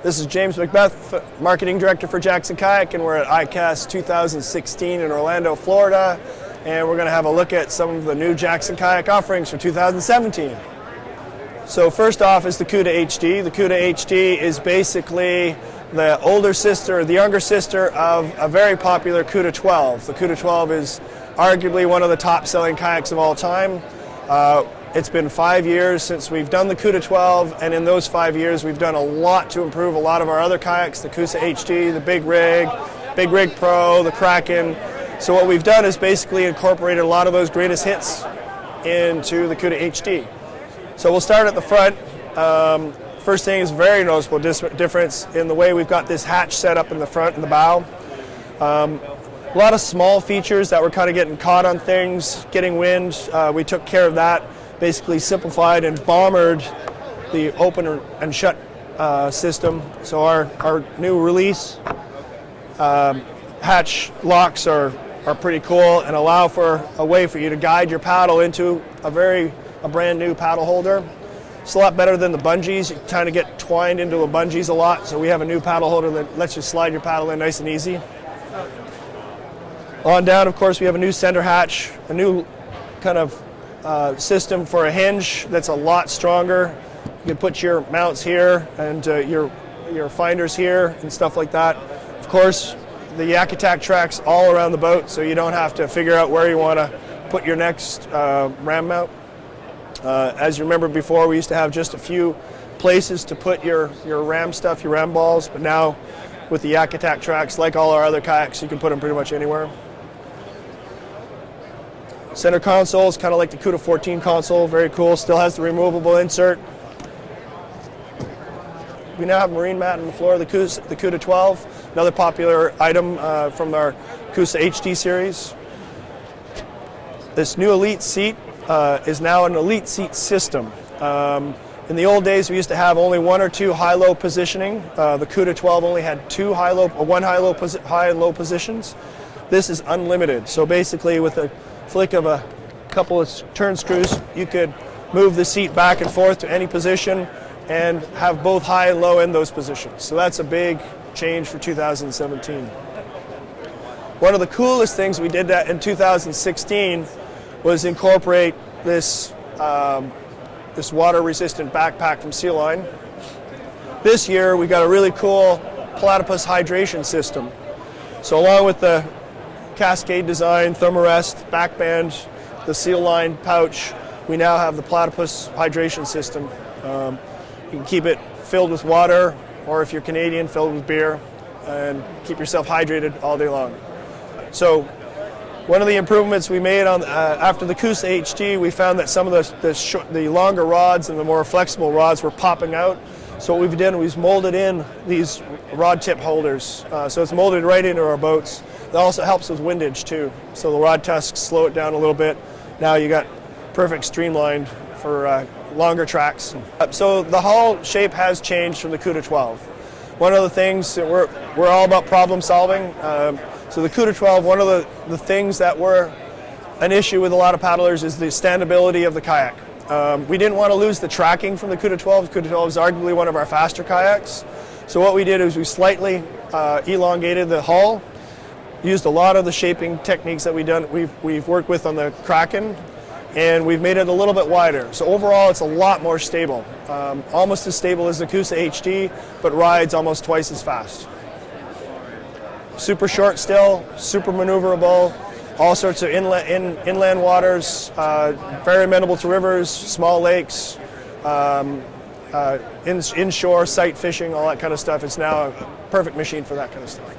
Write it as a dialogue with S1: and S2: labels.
S1: This is James Macbeth, Marketing Director for Jackson Kayak, and we're at ICAST 2016 in Orlando, Florida, and we're going to have a look at some of the new Jackson Kayak offerings for 2017. So first off is the Cuda HD. The Cuda HD is basically the older sister, or the younger sister of a very popular Cuda 12. The Cuda 12 is arguably one of the top-selling kayaks of all time. It's been 5 years since we've done the Cuda 12, and in those 5 years we've done a lot to improve a lot of our other kayaks, the Cuda HD, the Big Rig Pro, the Kraken. So what we've done is basically incorporated a lot of those greatest hits into the Cuda HD. So we'll start at the front. First thing is a very noticeable difference in the way we've got this hatch set up in the front and the bow. A lot of small features that were kind of getting caught on things, getting wind. We took care of that, basically simplified and bombered the open and shut system. So our new release hatch locks are pretty cool and allow for a way for you to guide your paddle into a brand new paddle holder. It's a lot better than the bungees. You kind of get twined into the bungees a lot, so we have a new paddle holder that lets you slide your paddle in nice and easy. On down, of course, we have a new center hatch, a new kind of system for a hinge that's a lot stronger. You can put your mounts here and your finders here and stuff like that. Of course, the YakAttack tracks all around the boat, so you don't have to figure out where you want to put your next ram mount. As you remember before, we used to have just a few places to put your ram stuff, your ram balls, but now with the YakAttack tracks, like all our other kayaks, you can put them pretty much anywhere. Center console is kind of like the Cuda 14 console, very cool, still has the removable insert. We now have a marine mat on the floor of the Cuda 12, another popular item from our Cuda HD series. This new Elite seat is now an Elite seat system. In the old days, we used to have only one or two high-low positioning. The Cuda 12 only had one high-low positions. This is unlimited. So basically, with a flick of a couple of turn screws, you could move the seat back and forth to any position and have both high and low in those positions. So that's a big change for 2017. One of the coolest things we did that in 2016 was incorporate this water-resistant backpack from Sea Line. This year we got a really cool Platypus hydration system. So along with the Cascade design, Thermarest, backband, the Sea Line pouch, we now have the Platypus hydration system. You can keep it filled with water, or if you're Canadian, filled with beer, and keep yourself hydrated all day long. So one of the improvements we made on after the Cuda HD, we found that some of the longer rods and the more flexible rods were popping out. So what we've done is molded in these rod tip holders. So it's molded right into our boats. It also helps with windage too. So the rod tusks slow it down a little bit. Now you got perfect streamlined for longer tracks. So the hull shape has changed from the Cuda 12. One of the things that we're all about problem solving. So the Cuda 12, one of the things that were an issue with a lot of paddlers is the standability of the kayak. We didn't want to lose the tracking from the Cuda 12. The Cuda 12 is arguably one of our faster kayaks. So what we did is we slightly elongated the hull, used a lot of the shaping techniques that we've worked with on the Kraken, and we've made it a little bit wider. So overall it's a lot more stable. Almost as stable as the Cuda HD, but rides almost twice as fast. Super short still, super maneuverable, all sorts of inland waters, very amenable to rivers, small lakes, inshore sight fishing, all that kind of stuff. It's now a perfect machine for that kind of stuff.